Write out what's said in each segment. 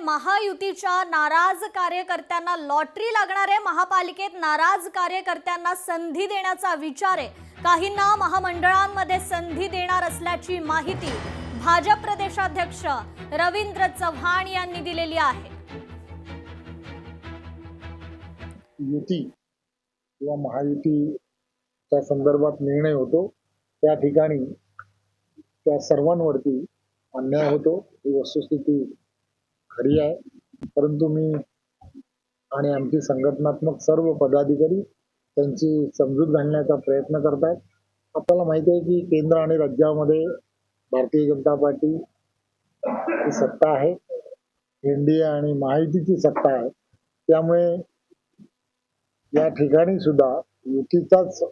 महायुतीच्या नाराज कार्यकर्त्यांना लॉटरी लागणार आहे। महापालिकेत नाराज कार्यकर्त्यांना संधी देण्याचा विचार आहे। काहींना महामंडळांमध्ये संधी देणार असल्याची माहिती भाजप प्रदेशाध्यक्ष रवींद्र चव्हाण यांनी दिलेली आहे। युती किंवा महायुतीच्या संदर्भात निर्णय होतो त्या ठिकाणी त्या सर्वांवरती अन्याय होतो, ही वस्तुस्थिती खरी आहे। परंतु मी आणि आमची संघटनात्मक सर्व पदाधिकारी त्यांची समजूत घालण्याचा प्रयत्न करतात। आपल्याला माहिती आहे की केंद्र आणि राज्यामध्ये भारतीय जनता पार्टी ही सत्ता आहे, एनडीए आणि महायुतीची सत्ता आहे। त्यामुळे या ठिकाणी सुद्धा युतीचाच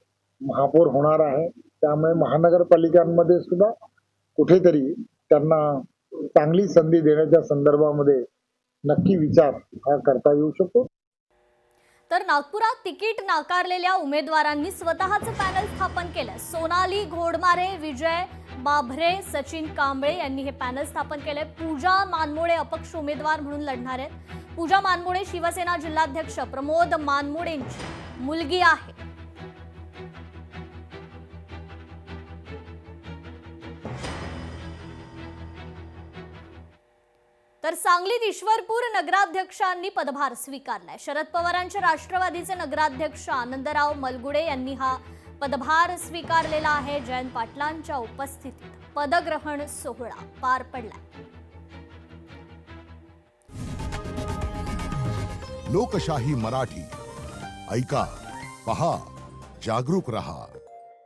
महापौर होणार आहे। त्यामुळे महानगरपालिकांमध्ये सुद्धा कुठेतरी त्यांना चांगली संधी देण्याच्या संदर्भामध्ये नक्की विचार हा करता येऊ शकतो। तर नागपुरात तिकीट नाकारलेल्या उमेदवारांनी स्वतःचं पॅनल स्थापन केलं। सोनाली घोडमारे, विजय बाभरे, सचिन कांबळे यांनी हे पॅनल स्थापन केले। पूजा मानमोडे अपक्ष उमेदवार म्हणून लढणार आहेत। पूजा मानमोडे शिवसेना जिल्हाध्यक्ष प्रमोद मानमोडेंची मुलगी आहे। तर सांगलीत ईश्वरपूर नगराध्यक्षांनी पदभार स्वीकारलाय। शरद पवारांचे राष्ट्रवादीचे नगराध्यक्ष आनंदराव मलगुडे यांनी हा पदभार स्वीकारलेला आहे। जयंत पाटलांच्या उपस्थितीत पदग्रहण सोहळा पार पडला। लोकशाही मराठी ऐका, पहा, जागरूक रहा।